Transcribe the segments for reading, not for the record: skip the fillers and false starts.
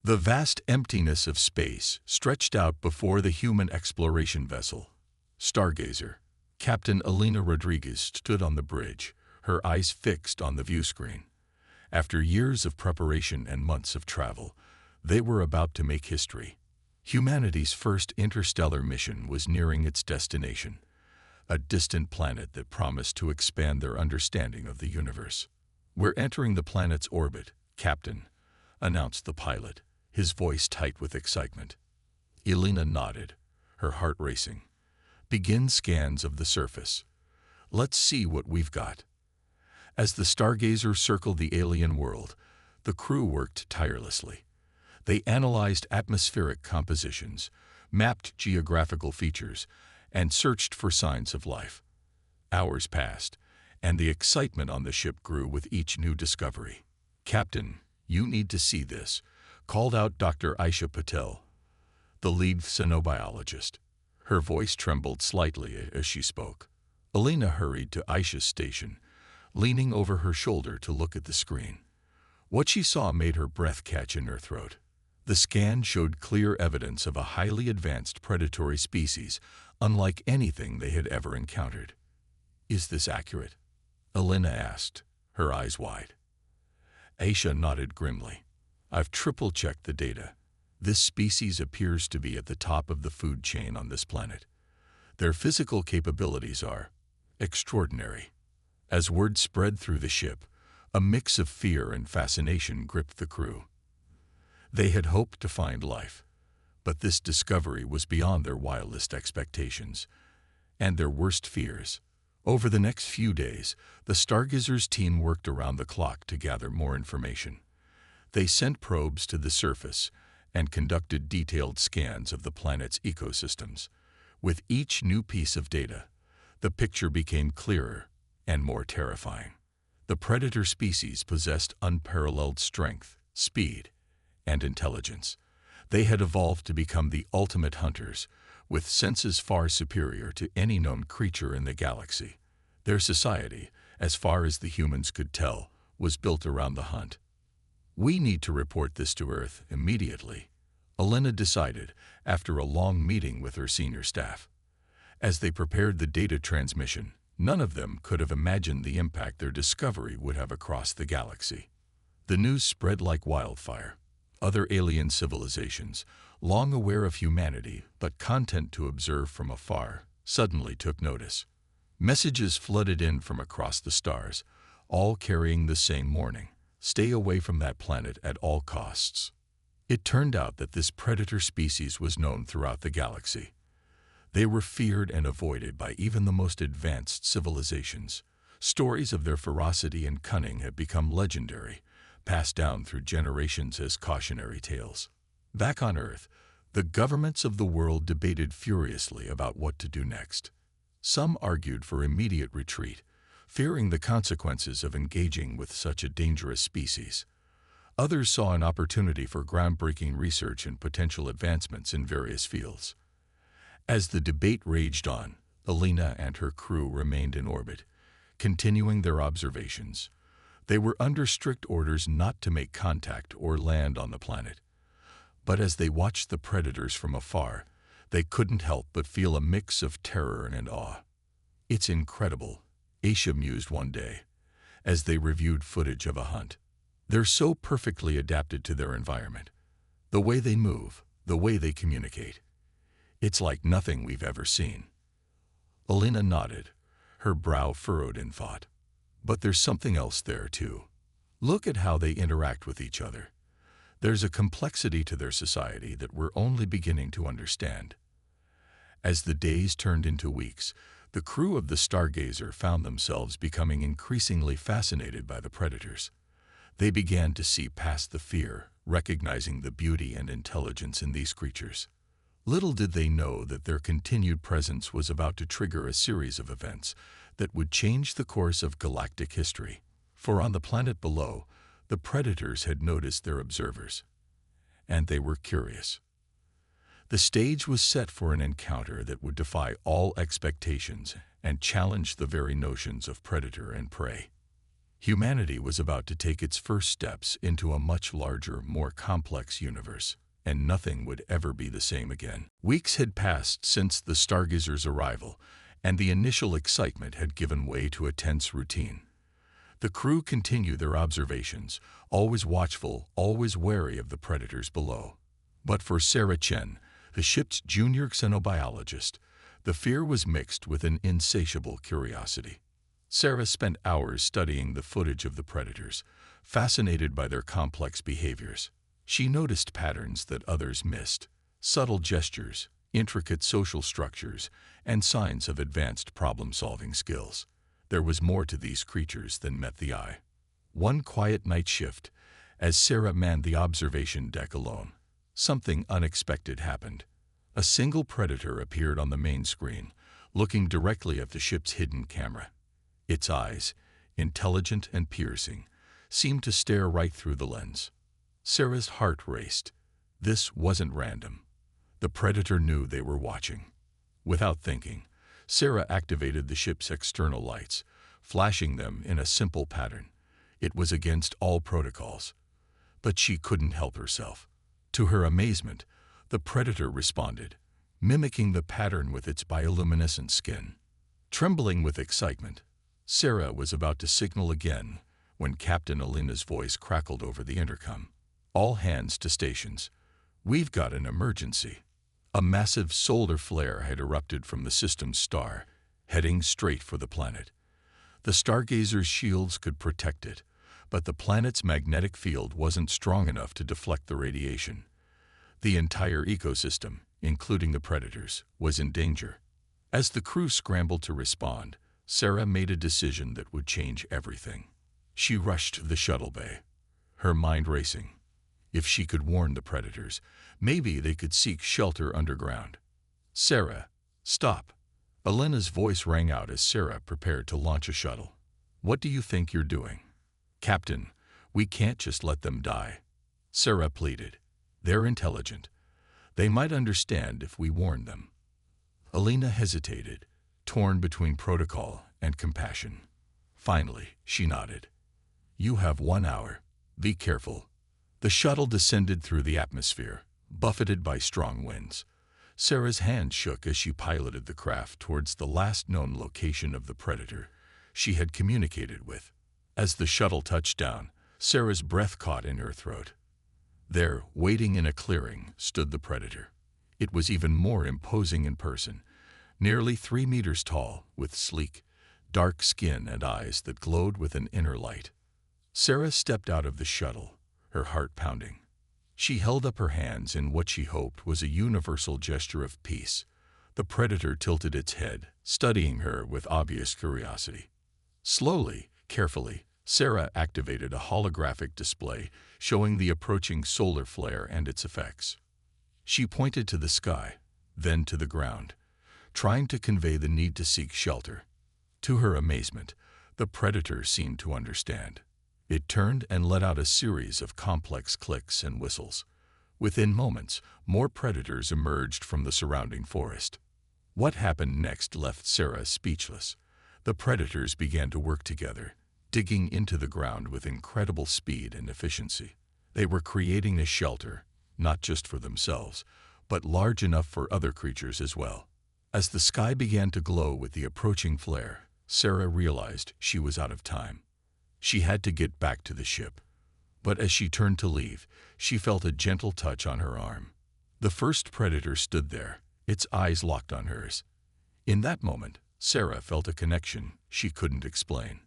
The vast emptiness of space stretched out before the human exploration vessel. Stargazer, Captain Elena Rodriguez stood on the bridge, her eyes fixed on the viewscreen. After years of preparation and months of travel, they were about to make history. Humanity's first interstellar mission was nearing its destination, a distant planet that promised to expand their understanding of the universe. "We're entering the planet's orbit, Captain," announced the pilot, his voice tight with excitement. Elena nodded, her heart racing. "Begin scans of the surface. Let's see what we've got." As the Stargazer circled the alien world, the crew worked tirelessly. They analyzed atmospheric compositions, mapped geographical features, and searched for signs of life. Hours passed, and the excitement on the ship grew with each new discovery. "Captain, you need to see this," called out Dr. Aisha Patel, the lead xenobiologist. Her voice trembled slightly as she spoke. Elena hurried to Aisha's station, leaning over her shoulder to look at the screen. What she saw made her breath catch in her throat. The scan showed clear evidence of a highly advanced predatory species, unlike anything they had ever encountered. "Is this accurate?" Elena asked, her eyes wide. Aisha nodded grimly. "I've triple-checked the data. This species appears to be at the top of the food chain on this planet. Their physical capabilities are extraordinary." As word spread through the ship, a mix of fear and fascination gripped the crew. They had hoped to find life, but this discovery was beyond their wildest expectations and their worst fears. Over the next few days, the Stargazer's team worked around the clock to gather more information. They sent probes to the surface and conducted detailed scans of the planet's ecosystems. With each new piece of data, the picture became clearer and more terrifying. The predator species possessed unparalleled strength, speed, and intelligence. They had evolved to become the ultimate hunters, with senses far superior to any known creature in the galaxy. Their society, as far as the humans could tell, was built around the hunt. "We need to report this to Earth immediately," Elena decided after a long meeting with her senior staff. As they prepared the data transmission, none of them could have imagined the impact their discovery would have across the galaxy. The news spread like wildfire. Other alien civilizations, long aware of humanity but content to observe from afar, suddenly took notice. Messages flooded in from across the stars, all carrying the same warning: stay away from that planet at all costs. It turned out that this predator species was known throughout the galaxy. They were feared and avoided by even the most advanced civilizations. Stories of their ferocity and cunning have become legendary, passed down through generations as cautionary tales. Back on Earth, the governments of the world debated furiously about what to do next. Some argued for immediate retreat, fearing the consequences of engaging with such a dangerous species. Others saw an opportunity for groundbreaking research and potential advancements in various fields. As the debate raged on, Elena and her crew remained in orbit, continuing their observations. They were under strict orders not to make contact or land on the planet. But as they watched the predators from afar, they couldn't help but feel a mix of terror and awe. "It's incredible," Aisha mused one day, as they reviewed footage of a hunt. "They're so perfectly adapted to their environment. The way they move, the way they communicate. It's like nothing we've ever seen." Elena nodded, her brow furrowed in thought. "But there's something else there, too. Look at how they interact with each other. There's a complexity to their society that we're only beginning to understand." As the days turned into weeks, the crew of the Stargazer found themselves becoming increasingly fascinated by the predators. They began to see past the fear, recognizing the beauty and intelligence in these creatures. Little did they know that their continued presence was about to trigger a series of events that would change the course of galactic history. For on the planet below, the predators had noticed their observers, and they were curious. The stage was set for an encounter that would defy all expectations and challenge the very notions of predator and prey. Humanity was about to take its first steps into a much larger, more complex universe, and nothing would ever be the same again. Weeks had passed since the Stargazer's arrival, and the initial excitement had given way to a tense routine. The crew continued their observations, always watchful, always wary of the predators below. But for Sarah Chen, the ship's junior xenobiologist, the fear was mixed with an insatiable curiosity. Sarah spent hours studying the footage of the predators, fascinated by their complex behaviors. She noticed patterns that others missed, subtle gestures, intricate social structures, and signs of advanced problem-solving skills. There was more to these creatures than met the eye. One quiet night shift, as Sarah manned the observation deck alone, something unexpected happened. A single predator appeared on the main screen, looking directly at the ship's hidden camera. Its eyes, intelligent and piercing, seemed to stare right through the lens. Sarah's heart raced. This wasn't random. The predator knew they were watching. Without thinking, Sarah activated the ship's external lights, flashing them in a simple pattern. It was against all protocols. But she couldn't help herself. To her amazement, the predator responded, mimicking the pattern with its bioluminescent skin. Trembling with excitement, Sarah was about to signal again when Captain Alina's voice crackled over the intercom. "All hands to stations. We've got an emergency." A massive solar flare had erupted from the system's star, heading straight for the planet. The Stargazer's shields could protect it, but the planet's magnetic field wasn't strong enough to deflect the radiation. The entire ecosystem, including the predators, was in danger. As the crew scrambled to respond, Sarah made a decision that would change everything. She rushed to the shuttle bay, her mind racing. If she could warn the predators, maybe they could seek shelter underground. "Sarah, stop." Alina's voice rang out as Sarah prepared to launch a shuttle. "What do you think you're doing?" "Captain, we can't just let them die," Sarah pleaded. "They're intelligent. They might understand if we warned them." Alina hesitated, torn between protocol and compassion. Finally, she nodded. "You have 1 hour. Be careful." The shuttle descended through the atmosphere, buffeted by strong winds. Sarah's hand shook as she piloted the craft towards the last known location of the predator she had communicated with. As the shuttle touched down, Sarah's breath caught in her throat. There, waiting in a clearing, stood the predator. It was even more imposing in person, nearly 3 meters tall, with sleek, dark skin and eyes that glowed with an inner light. Sarah stepped out of the shuttle, her heart pounding. She held up her hands in what she hoped was a universal gesture of peace. The predator tilted its head, studying her with obvious curiosity. Slowly, carefully, Sarah activated a holographic display showing the approaching solar flare and its effects. She pointed to the sky, then to the ground, trying to convey the need to seek shelter. To her amazement, the predator seemed to understand. It turned and let out a series of complex clicks and whistles. Within moments, more predators emerged from the surrounding forest. What happened next left Sarah speechless. The predators began to work together, digging into the ground with incredible speed and efficiency. They were creating a shelter, not just for themselves, but large enough for other creatures as well. As the sky began to glow with the approaching flare, Sarah realized she was out of time. She had to get back to the ship. But as she turned to leave, she felt a gentle touch on her arm. The first predator stood there, its eyes locked on hers. In that moment, Sarah felt a connection she couldn't explain.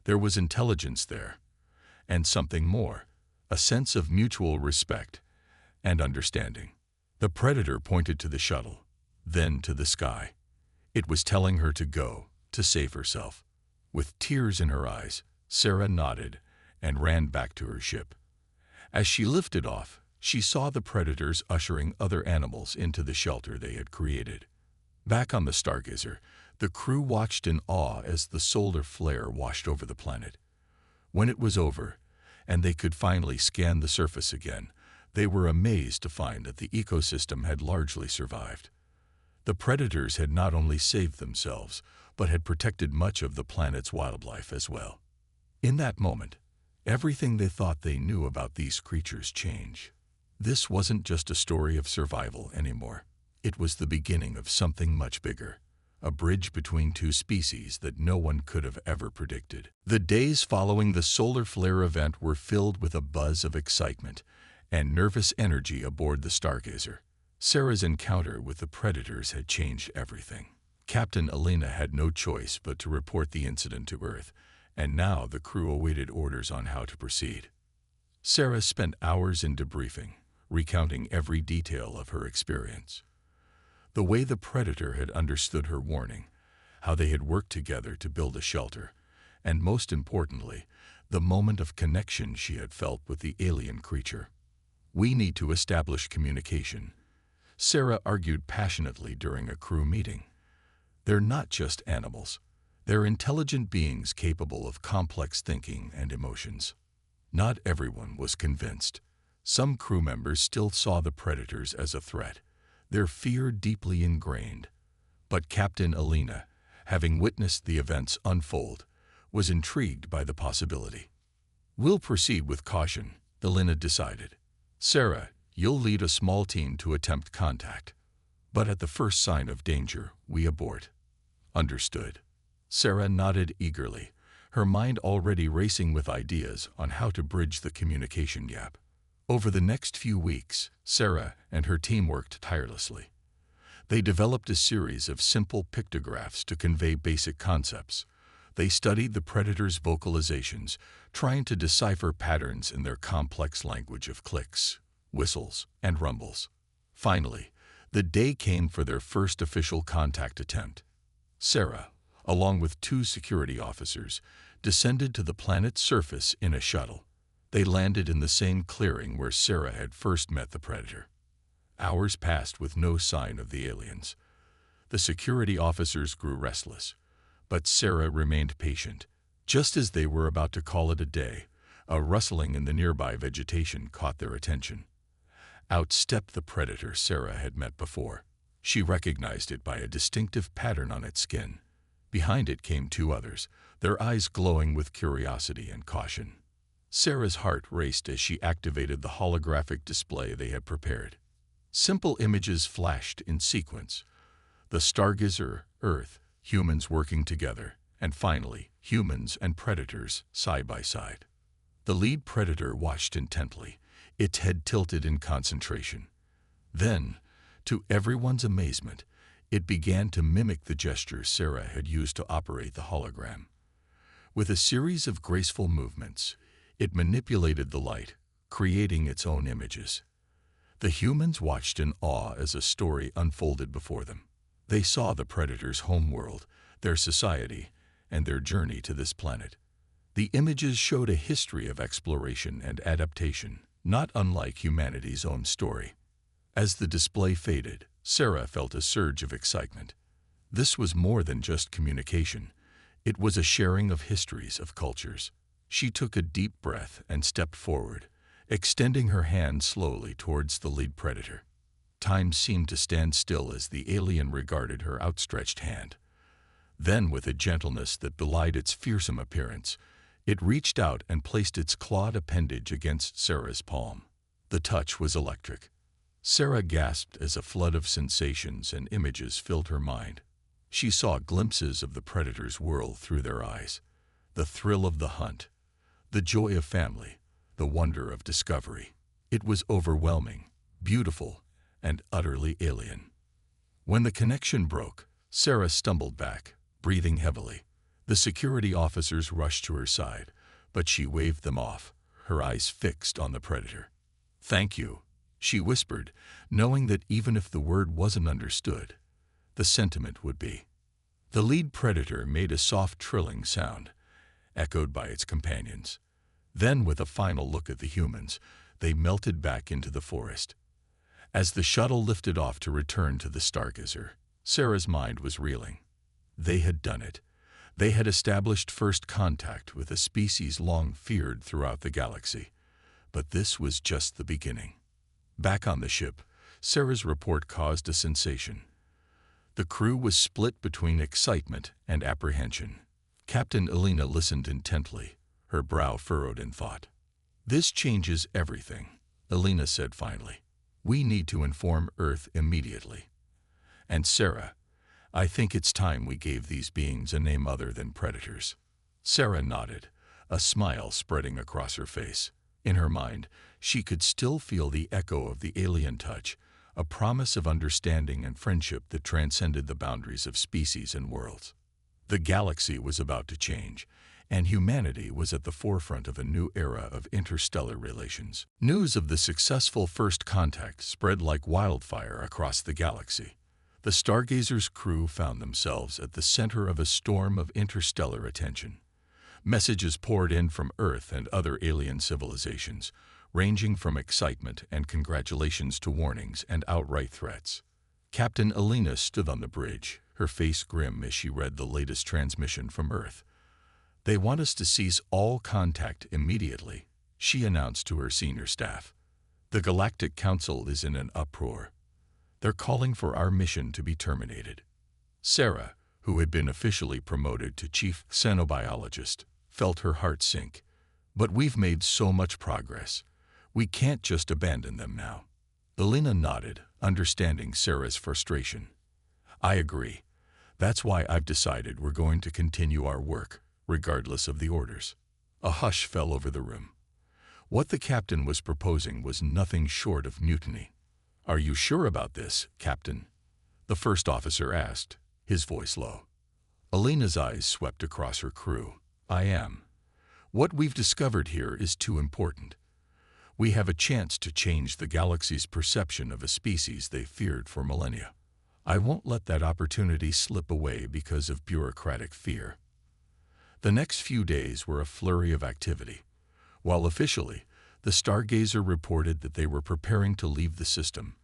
There was intelligence there, and something more, a sense of mutual respect and understanding. The predator pointed to the shuttle, then to the sky. It was telling her to go, to save herself. With tears in her eyes, Sarah nodded and ran back to her ship. As she lifted off, she saw the predators ushering other animals into the shelter they had created. Back on the Stargazer, the crew watched in awe as the solar flare washed over the planet. When it was over, and they could finally scan the surface again, they were amazed to find that the ecosystem had largely survived. The predators had not only saved themselves, but had protected much of the planet's wildlife as well. In that moment, everything they thought they knew about these creatures changed. This wasn't just a story of survival anymore. It was the beginning of something much bigger, a bridge between two species that no one could have ever predicted. The days following the solar flare event were filled with a buzz of excitement and nervous energy aboard the Stargazer. Sarah's encounter with the predators had changed everything. Captain Alina had no choice but to report the incident to Earth, and now the crew awaited orders on how to proceed. Sarah spent hours in debriefing, recounting every detail of her experience. The way the predator had understood her warning, how they had worked together to build a shelter, and most importantly, the moment of connection she had felt with the alien creature. "We need to establish communication," Sarah argued passionately during a crew meeting. "They're not just animals. They're intelligent beings capable of complex thinking and emotions." Not everyone was convinced. Some crew members still saw the predators as a threat, their fear deeply ingrained. But Captain Alina, having witnessed the events unfold, was intrigued by the possibility. "We'll proceed with caution," Alina decided. "Sarah, you'll lead a small team to attempt contact. But at the first sign of danger, we abort." "Understood." Sarah nodded eagerly, her mind already racing with ideas on how to bridge the communication gap. Over the next few weeks, Sarah and her team worked tirelessly. They developed a series of simple pictographs to convey basic concepts. They studied the predators' vocalizations, trying to decipher patterns in their complex language of clicks, whistles, and rumbles. Finally, the day came for their first official contact attempt. Sarah, along with 2 security officers, descended to the planet's surface in a shuttle. They landed in the same clearing where Sarah had first met the predator. Hours passed with no sign of the aliens. The security officers grew restless, but Sarah remained patient. Just as they were about to call it a day, a rustling in the nearby vegetation caught their attention. Out stepped the predator Sarah had met before. She recognized it by a distinctive pattern on its skin. Behind it came 2 others, their eyes glowing with curiosity and caution. Sarah's heart raced as she activated the holographic display they had prepared. Simple images flashed in sequence. The Stargazer, Earth, humans working together, and finally, humans and predators side by side. The lead predator watched intently, its head tilted in concentration. Then, to everyone's amazement, it began to mimic the gestures Sarah had used to operate the hologram. With a series of graceful movements, it manipulated the light, creating its own images. The humans watched in awe as a story unfolded before them. They saw the predator's homeworld, their society, and their journey to this planet. The images showed a history of exploration and adaptation, not unlike humanity's own story. As the display faded, Sarah felt a surge of excitement. This was more than just communication. It was a sharing of histories, of cultures. She took a deep breath and stepped forward, extending her hand slowly towards the lead predator. Time seemed to stand still as the alien regarded her outstretched hand. Then, with a gentleness that belied its fearsome appearance, it reached out and placed its clawed appendage against Sarah's palm. The touch was electric. Sarah gasped as a flood of sensations and images filled her mind. She saw glimpses of the predator's world through their eyes, the thrill of the hunt, the joy of family, the wonder of discovery. It was overwhelming, beautiful, and utterly alien. When the connection broke, Sarah stumbled back, breathing heavily. The security officers rushed to her side, but she waved them off, her eyes fixed on the predator. "Thank you," she whispered, knowing that even if the word wasn't understood, the sentiment would be. The lead predator made a soft trilling sound, echoed by its companions. Then, with a final look at the humans, they melted back into the forest. As the shuttle lifted off to return to the Stargazer, Sarah's mind was reeling. They had done it. They had established first contact with a species long feared throughout the galaxy. But this was just the beginning. Back on the ship, Sarah's report caused a sensation. The crew was split between excitement and apprehension. Captain Alina listened intently, her brow furrowed in thought. "This changes everything," Alina said finally. "We need to inform Earth immediately. And Sarah, I think it's time we gave these beings a name other than predators." Sarah nodded, a smile spreading across her face. In her mind, she could still feel the echo of the alien touch, a promise of understanding and friendship that transcended the boundaries of species and worlds. The galaxy was about to change, and humanity was at the forefront of a new era of interstellar relations. News of the successful first contact spread like wildfire across the galaxy. The Stargazer's crew found themselves at the center of a storm of interstellar attention. Messages poured in from Earth and other alien civilizations, ranging from excitement and congratulations to warnings and outright threats. Captain Alina stood on the bridge, her face grim as she read the latest transmission from Earth. "They want us to cease all contact immediately," she announced to her senior staff. "The Galactic Council is in an uproar. They're calling for our mission to be terminated." Sarah, who had been officially promoted to chief xenobiologist, felt her heart sink. "But we've made so much progress. We can't just abandon them now." Alina nodded, understanding Sarah's frustration. "I agree. That's why I've decided we're going to continue our work, regardless of the orders." A hush fell over the room. What the captain was proposing was nothing short of mutiny. "Are you sure about this, Captain?" the first officer asked, his voice low. Alina's eyes swept across her crew. "I am. What we've discovered here is too important. We have a chance to change the galaxy's perception of a species they feared for millennia. I won't let that opportunity slip away because of bureaucratic fear." The next few days were a flurry of activity. While officially, the Stargazer reported that they were preparing to leave the system,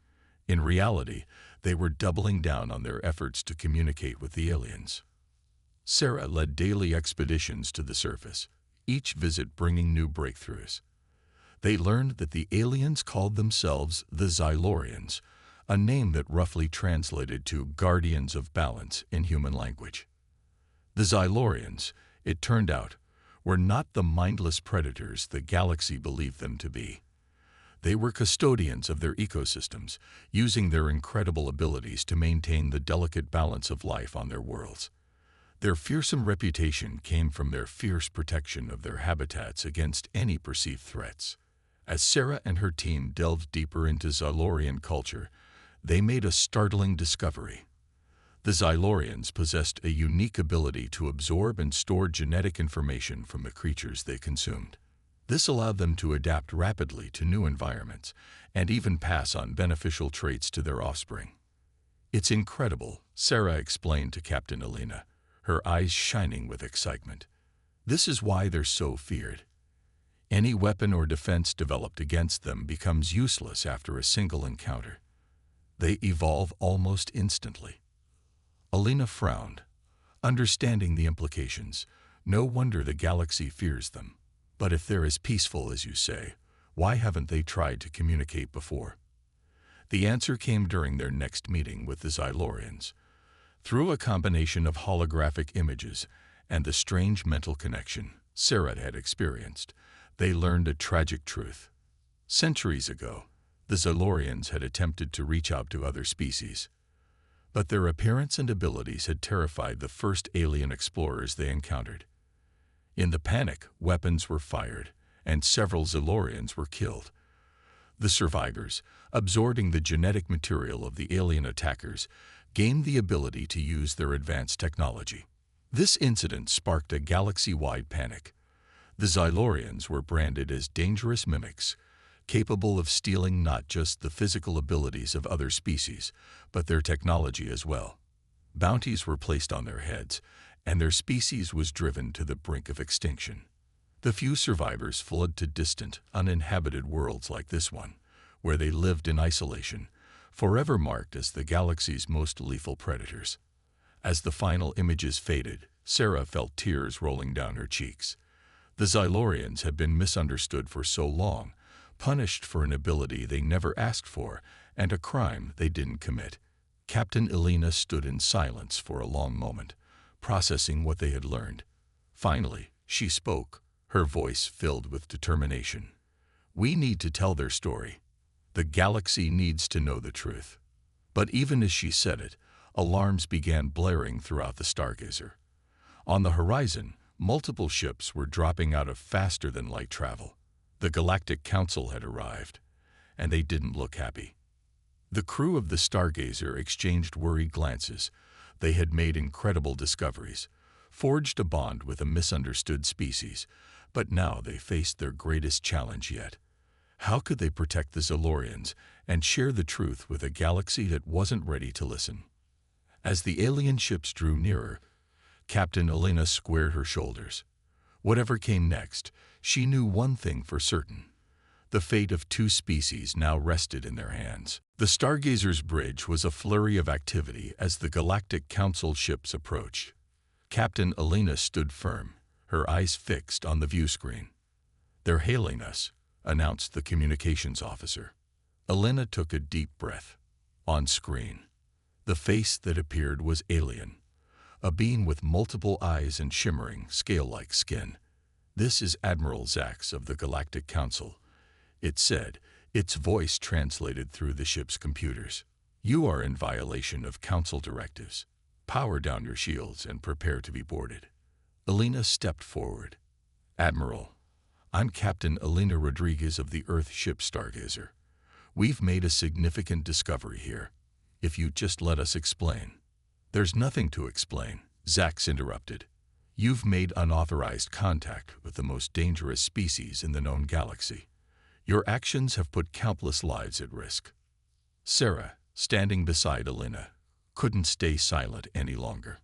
in reality, they were doubling down on their efforts to communicate with the aliens. Sarah led daily expeditions to the surface, each visit bringing new breakthroughs. They learned that the aliens called themselves the Xylorians, a name that roughly translated to guardians of balance in human language. The Xylorians, it turned out, were not the mindless predators the galaxy believed them to be. They were custodians of their ecosystems, using their incredible abilities to maintain the delicate balance of life on their worlds. Their fearsome reputation came from their fierce protection of their habitats against any perceived threats. As Sarah and her team delved deeper into Xylorian culture, they made a startling discovery. The Xylorians possessed a unique ability to absorb and store genetic information from the creatures they consumed. This allowed them to adapt rapidly to new environments and even pass on beneficial traits to their offspring. "It's incredible," Sarah explained to Captain Alina, her eyes shining with excitement. "This is why they're so feared. Any weapon or defense developed against them becomes useless after a single encounter. They evolve almost instantly." Alina frowned, understanding the implications. No wonder the galaxy fears them. "But if they're as peaceful as you say, why haven't they tried to communicate before?" The answer came during their next meeting with the Xylorians. Through a combination of holographic images and the strange mental connection Sarah had experienced, they learned a tragic truth. Centuries ago, the Xylorians had attempted to reach out to other species, but their appearance and abilities had terrified the first alien explorers they encountered. In the panic, weapons were fired, and several Xylorians were killed. The survivors, absorbing the genetic material of the alien attackers, gained the ability to use their advanced technology. This incident sparked a galaxy-wide panic. The Xylorians were branded as dangerous mimics, capable of stealing not just the physical abilities of other species, but their technology as well. Bounties were placed on their heads, and their species was driven to the brink of extinction. The few survivors fled to distant, uninhabited worlds like this one, where they lived in isolation, forever marked as the galaxy's most lethal predators. As the final images faded, Sarah felt tears rolling down her cheeks. The Xylorians had been misunderstood for so long, punished for an ability they never asked for and a crime they didn't commit. Captain Alina stood in silence for a long moment, processing what they had learned. Finally, she spoke, her voice filled with determination. "We need to tell their story. The galaxy needs to know the truth." But even as she said it, alarms began blaring throughout the Stargazer. On the horizon, multiple ships were dropping out of faster-than-light travel. The Galactic Council had arrived, and they didn't look happy. The crew of the Stargazer exchanged worried glances. They had made incredible discoveries, forged a bond with a misunderstood species, but now they faced their greatest challenge yet. How could they protect the Zalorians and share the truth with a galaxy that wasn't ready to listen? As the alien ships drew nearer, Captain Alina squared her shoulders. Whatever came next, she knew one thing for certain. The fate of two species now rested in their hands. The Stargazer's bridge was a flurry of activity as the Galactic Council ships approached. Captain Alina stood firm, her eyes fixed on the view screen. "They're hailing us," announced the communications officer. Alina took a deep breath. On screen, the face that appeared was alien, a being with multiple eyes and shimmering, scale-like skin. "This is Admiral Zax of the Galactic Council," it said, its voice translated through the ship's computers. "You are in violation of Council directives. Power down your shields and prepare to be boarded." Alina stepped forward. "Admiral, I'm Captain Alina Rodriguez of the Earth ship Stargazer. We've made a significant discovery here. If you just let us explain." "There's nothing to explain," Zax interrupted. "You've made unauthorized contact with the most dangerous species in the known galaxy. Your actions have put countless lives at risk." Sarah, standing beside Alina, couldn't stay silent any longer.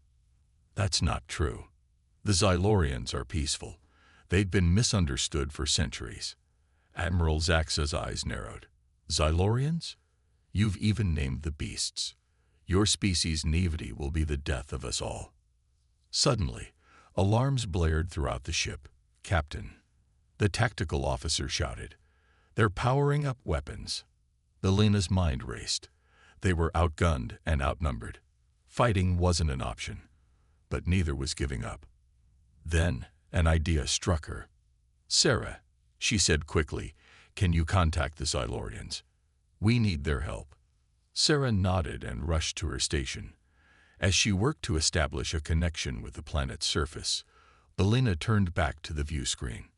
"That's not true. The Zylorians are peaceful. They've been misunderstood for centuries." Admiral Zax's eyes narrowed. "Zylorians? You've even named the beasts. Your species' naivety will be the death of us all." Suddenly, alarms blared throughout the ship. "Captain," the tactical officer shouted, "they're powering up weapons." Alina's mind raced. They were outgunned and outnumbered. Fighting wasn't an option, but neither was giving up. Then, an idea struck her. "Sarah," she said quickly, "can you contact the Zylorians? We need their help." Sarah nodded and rushed to her station. As she worked to establish a connection with the planet's surface, Alina turned back to the view screen.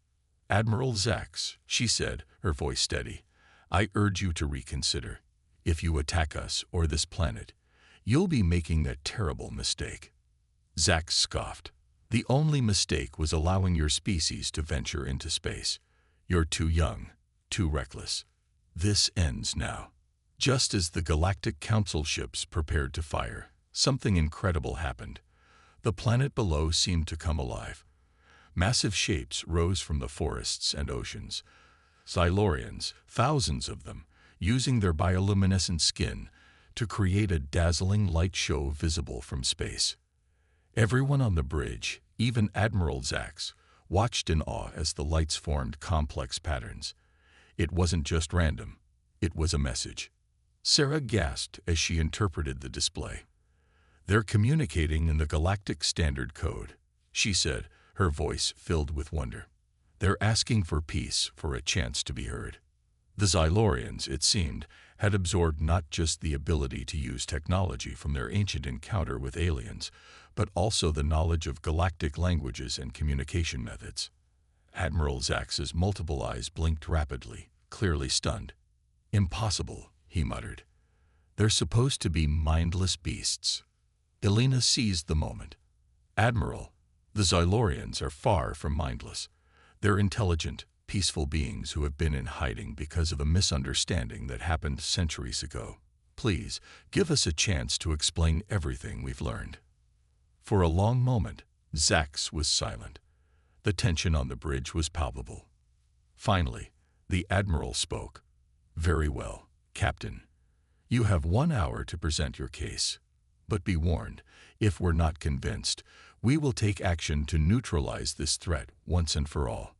"Admiral Zax," she said, her voice steady, "I urge you to reconsider. If you attack us or this planet, you'll be making that terrible mistake." Zax scoffed. "The only mistake was allowing your species to venture into space. You're too young, too reckless. This ends now." Just as the Galactic Council ships prepared to fire, something incredible happened. The planet below seemed to come alive. Massive shapes rose from the forests and oceans. Zylorians, thousands of them, using their bioluminescent skin to create a dazzling light show visible from space. Everyone on the bridge, even Admiral Zax, watched in awe as the lights formed complex patterns. It wasn't just random, it was a message. Sarah gasped as she interpreted the display. "They're communicating in the Galactic Standard Code," she said, her voice filled with wonder. "They're asking for peace, for a chance to be heard." The Zylorians, it seemed, had absorbed not just the ability to use technology from their ancient encounter with aliens, but also the knowledge of galactic languages and communication methods. Admiral Zax's multiple eyes blinked rapidly, clearly stunned. "Impossible," he muttered. "They're supposed to be mindless beasts." Alina seized the moment. "Admiral, the Zylorians are far from mindless. They're intelligent, peaceful beings who have been in hiding because of a misunderstanding that happened centuries ago. Please, give us a chance to explain everything we've learned." For a long moment, Zax was silent. The tension on the bridge was palpable. Finally, the Admiral spoke. "Very well, Captain. You have 1 hour to present your case. But be warned, if we're not convinced, we will take action to neutralize this threat once and for all."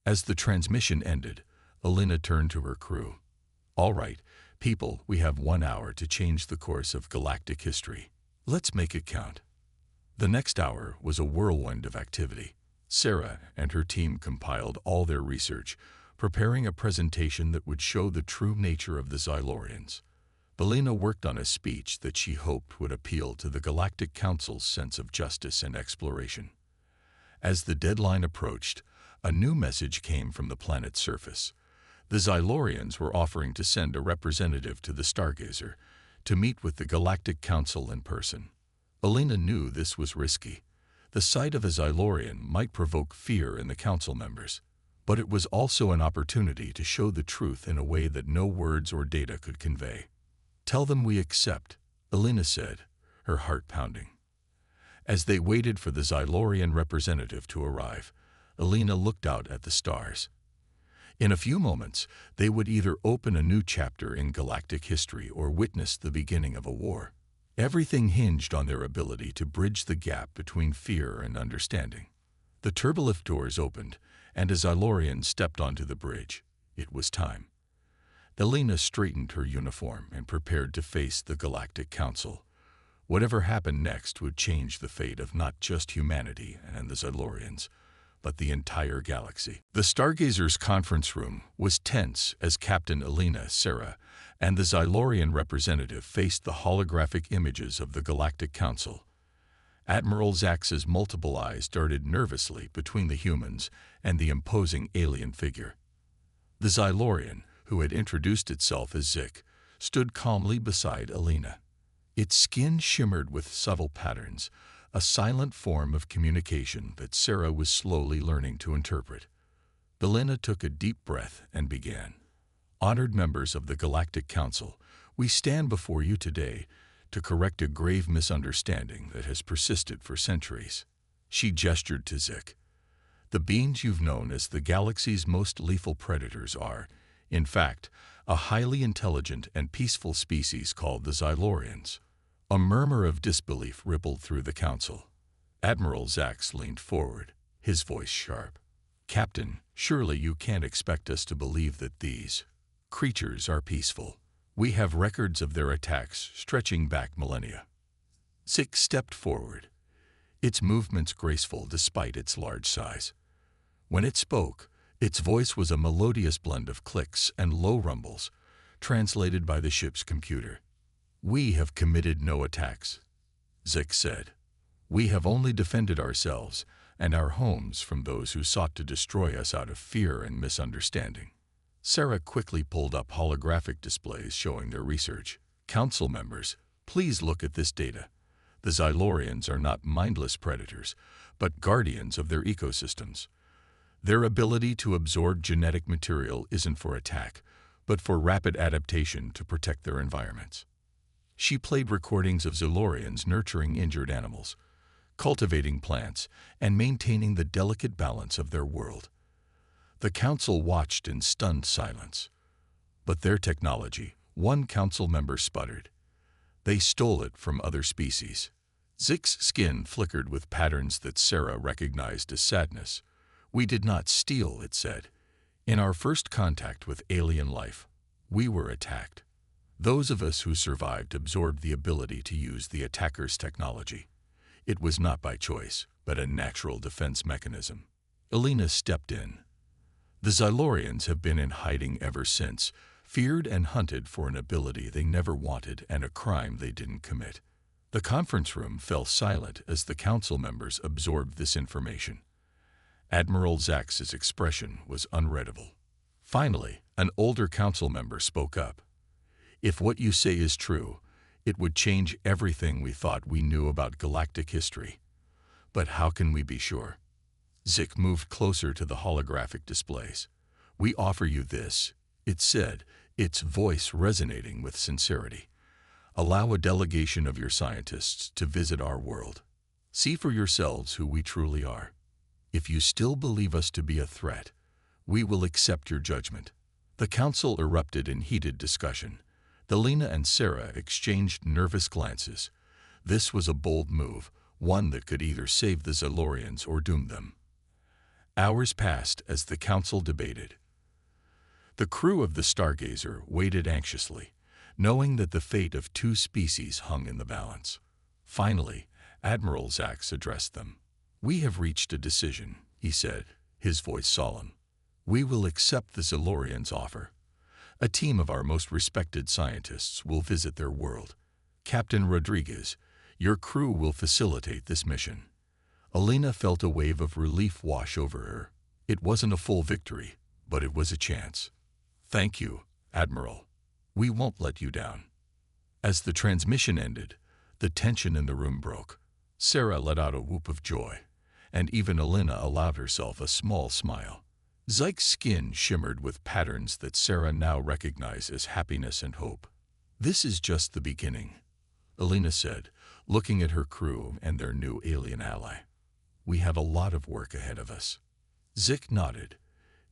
As the transmission ended, Alina turned to her crew. "All right, people, we have 1 hour to change the course of galactic history. Let's make it count." The next hour was a whirlwind of activity. Sarah and her team compiled all their research, preparing a presentation that would show the true nature of the Xylorians. Alina worked on a speech that she hoped would appeal to the Galactic Council's sense of justice and exploration. As the deadline approached, a new message came from the planet's surface. The Xylorians were offering to send a representative to the Stargazer to meet with the Galactic Council in person. Alina knew this was risky. The sight of a Xylorian might provoke fear in the council members, but it was also an opportunity to show the truth in a way that no words or data could convey. "Tell them we accept," Alina said, her heart pounding. As they waited for the Xylorian representative to arrive, Alina looked out at the stars. In a few moments, they would either open a new chapter in galactic history or witness the beginning of a war. Everything hinged on their ability to bridge the gap between fear and understanding. The turbolift doors opened, and a Xylorian stepped onto the bridge. It was time. Alina straightened her uniform and prepared to face the Galactic Council. Whatever happened next would change the fate of not just humanity and the Xylorians, but the entire galaxy. The Stargazer's conference room was tense as Captain Alina, Sarah, and the Xylorian representative faced the holographic images of the Galactic Council. Admiral Zax's multiple eyes darted nervously between the humans and the imposing alien figure. The Xylorian, who had introduced itself as Zik, stood calmly beside Alina. Its skin shimmered with subtle patterns, a silent form of communication that Sarah was slowly learning to interpret. Alina took a deep breath and began. "Honored members of the Galactic Council, we stand before you today to correct a grave misunderstanding that has persisted for centuries." She gestured to Zik. "The beings you've known as the galaxy's most lethal predators are, in fact, a highly intelligent and peaceful species called the Xylorians." A murmur of disbelief rippled through the council. Admiral Zax leaned forward, his voice sharp. "Captain, surely you can't expect us to believe that these creatures are peaceful. We have records of their attacks stretching back millennia." Zik stepped forward, its movements graceful despite its large size. When it spoke, its voice was a melodious blend of clicks and low rumbles, translated by the ship's computer. "We have committed no attacks," Zik said. "We have only defended ourselves and our homes from those who sought to destroy us out of fear and misunderstanding." Sarah quickly pulled up holographic displays showing their research. "Council members, please look at this data. The Xylorians are not mindless predators, but guardians of their ecosystems. Their ability to absorb genetic material isn't for attack, but for rapid adaptation to protect their environments." She played recordings of Xylorians nurturing injured animals, cultivating plants, and maintaining the delicate balance of their world. The council watched in stunned silence. "But their technology," one council member sputtered. "They stole it from other species." Zik's skin flickered with patterns that Sarah recognized as sadness. "We did not steal," it said. "In our first contact with alien life, we were attacked. Those of us who survived absorbed the ability to use the attacker's technology. It was not by choice, but a natural defense mechanism." Alina stepped in. "The Xylorians have been in hiding ever since, feared and hunted for an ability they never wanted and a crime they didn't commit." The conference room fell silent as the council members absorbed this information. Admiral Zax's expression was unreadable. Finally, an older council member spoke up. "If what you say is true, it would change everything we thought we knew about galactic history. But how can we be sure?" Zik moved closer to the holographic displays. "We offer you this," it said, its voice resonating with sincerity. "Allow a delegation of your scientists to visit our world. See for yourselves who we truly are. If you still believe us to be a threat, we will accept your judgment." The council erupted in heated discussion. Alina and Sarah exchanged nervous glances. This was a bold move, one that could either save the Xylorians or doom them. Hours passed as the council debated. The crew of the Stargazer waited anxiously, knowing that the fate of two species hung in the balance. Finally, Admiral Zax addressed them. "We have reached a decision, he said, his voice solemn. "We will accept the Zalorians' offer. A team of our most respected scientists will visit their world. Captain Rodriguez, your crew will facilitate this mission." Alina felt a wave of relief wash over her. It wasn't a full victory, but it was a chance. "Thank you, Admiral. We won't let you down." As the transmission ended, the tension in the room broke. Sarah let out a whoop of joy, and even Alina allowed herself a small smile. Zyke's skin shimmered with patterns that Sarah now recognized as happiness and hope. "This is just the beginning," Alina said, looking at her crew and their new alien ally. "We have a lot of work ahead of us." Zik nodded,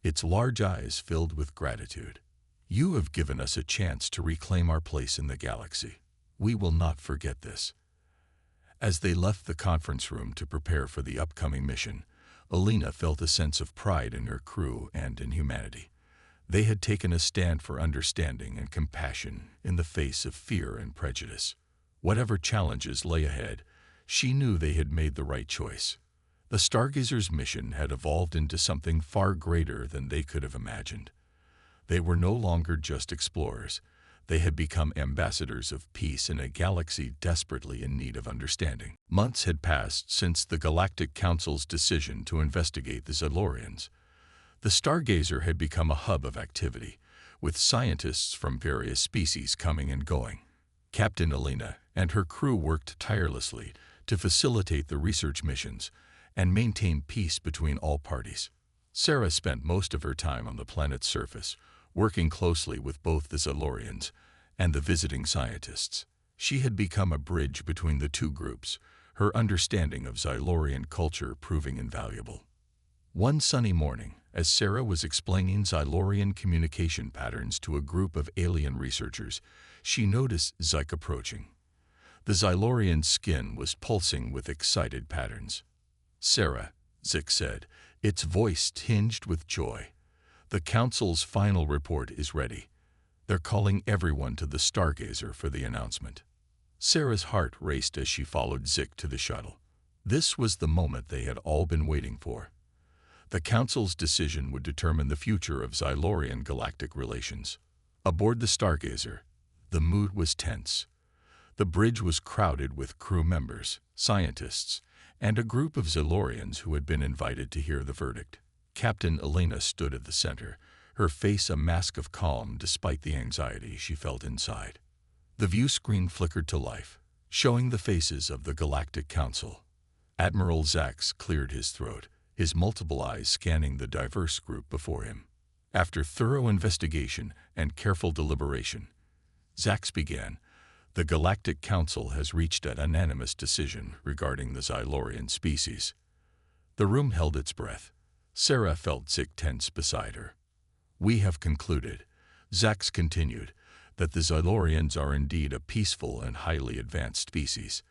its large eyes filled with gratitude. "You have given us a chance to reclaim our place in the galaxy. We will not forget this." As they left the conference room to prepare for the upcoming mission, Alina felt a sense of pride in her crew and in humanity. They had taken a stand for understanding and compassion in the face of fear and prejudice. Whatever challenges lay ahead, she knew they had made the right choice. The Stargazer's mission had evolved into something far greater than they could have imagined. They were no longer just explorers. They had become ambassadors of peace in a galaxy desperately in need of understanding. Months had passed since the Galactic Council's decision to investigate the Zalorians. The Stargazer had become a hub of activity, with scientists from various species coming and going. Captain Alina and her crew worked tirelessly to facilitate the research missions and maintain peace between all parties. Sarah spent most of her time on the planet's surface, working closely with both the Zalorians and the visiting scientists. She had become a bridge between the two groups, her understanding of Zylorian culture proving invaluable. One sunny morning, as Sarah was explaining Zylorian communication patterns to a group of alien researchers, she noticed Zyke approaching. The Zylorian's skin was pulsing with excited patterns. "Sarah," Zyke said, its voice tinged with joy, "the Council's final report is ready. They're calling everyone to the Stargazer for the announcement." Sarah's heart raced as she followed Zyke to the shuttle. This was the moment they had all been waiting for. The Council's decision would determine the future of Zylorian galactic relations. Aboard the Stargazer, the mood was tense. The bridge was crowded with crew members, scientists, and a group of Zylorians who had been invited to hear the verdict. Captain Alina stood at the center, her face a mask of calm despite the anxiety she felt inside. The view screen flickered to life, showing the faces of the Galactic Council. Admiral Zax cleared his throat, his multiple eyes scanning the diverse group before him. After thorough investigation and careful deliberation, Zax began, "The Galactic Council has reached an unanimous decision regarding the Zylorian species." The room held its breath. Sarah felt Zyke tense beside her. "We have concluded," Zax continued, "that the Zylorians are indeed a peaceful and highly advanced species.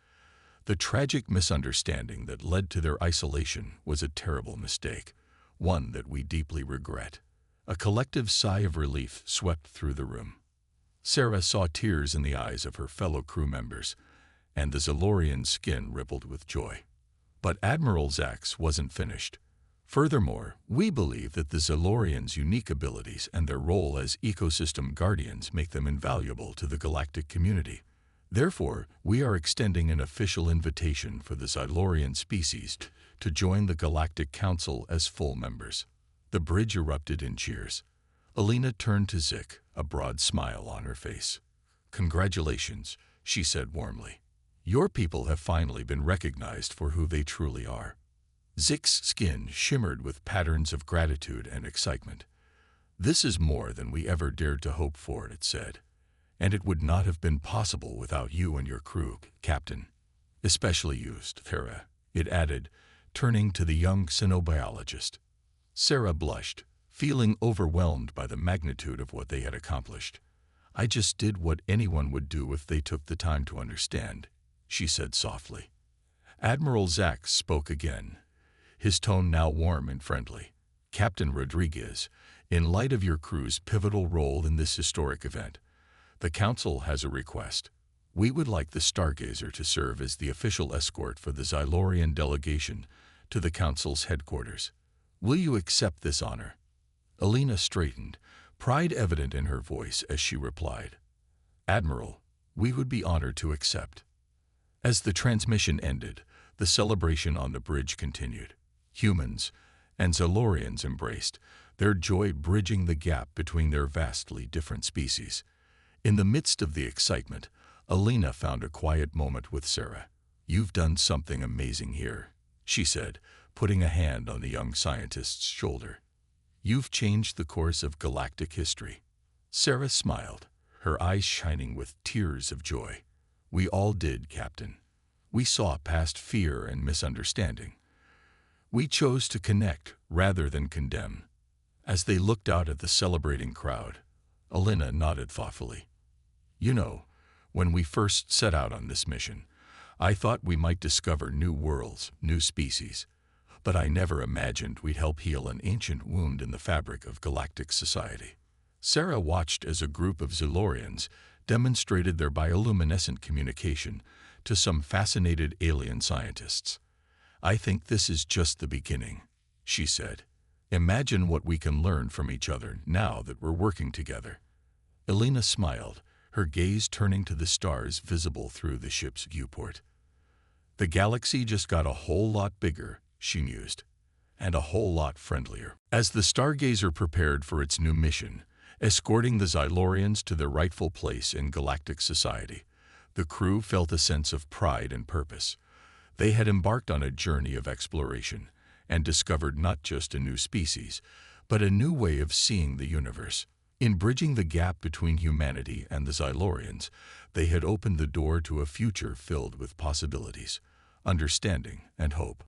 The tragic misunderstanding that led to their isolation was a terrible mistake, one that we deeply regret." A collective sigh of relief swept through the room. Sarah saw tears in the eyes of her fellow crew members, and the Zylorian's skin rippled with joy. But Admiral Zax wasn't finished. "Furthermore, we believe that the Zylorians' unique abilities and their role as ecosystem guardians make them invaluable to the galactic community. Therefore, we are extending an official invitation for the Zylorian species to join the Galactic Council as full members." The bridge erupted in cheers. Alina turned to Zyke, a broad smile on her face. "Congratulations," she said warmly. "Your people have finally been recognized for who they truly are." Zyke's skin shimmered with patterns of gratitude and excitement. "This is more than we ever dared to hope for," it said. "And it would not have been possible without you and your crew, Captain. Especially you, Sarah," it added, turning to the young xenobiologist. Sarah blushed, feeling overwhelmed by the magnitude of what they had accomplished. "I just did what anyone would do if they took the time to understand," she said softly. Admiral Zax spoke again, his tone now warm and friendly. "Captain Rodriguez, in light of your crew's pivotal role in this historic event, the Council has a request. We would like the Stargazer to serve as the official escort for the Zylorian delegation to the Council's headquarters. Will you accept this honor? Alina straightened, pride evident in her voice as she replied, Admiral, we would be honored to accept. As the transmission ended, the celebration on the bridge continued. Humans and Zalorians embraced, their joy bridging the gap between their vastly different species. In the midst of the excitement, Alina found a quiet moment with Sarah. You've done something amazing here, she said, putting a hand on the young scientist's shoulder. You've changed the course of galactic history. Sarah smiled, her eyes shining with tears of joy. We all did, Captain. We saw past fear and misunderstanding. We chose to connect rather than condemn. As they looked out at the celebrating crowd, Alina nodded thoughtfully. You know, when we first set out on this mission, I thought we might discover new worlds, new species, but I never imagined we'd help heal an ancient wound in the fabric of galactic society. Sarah watched as a group of Zalorians demonstrated their bioluminescent communication to some fascinated alien scientists. I think this is just the beginning, she said. Imagine what we can learn from each other now that we're working together. Alina smiled, her gaze turning to the stars visible through the ship's viewport. The galaxy just got a whole lot bigger, she mused, and a whole lot friendlier. As the stargazer prepared for its new mission, escorting the Zylorians to their rightful place in galactic society, the crew felt a sense of pride and purpose. They had embarked on a journey of exploration and discovered not just a new species, but a new way of seeing the universe. In bridging the gap between humanity and the Zylorians, they had opened the door to a future filled with possibilities, understanding, and hope.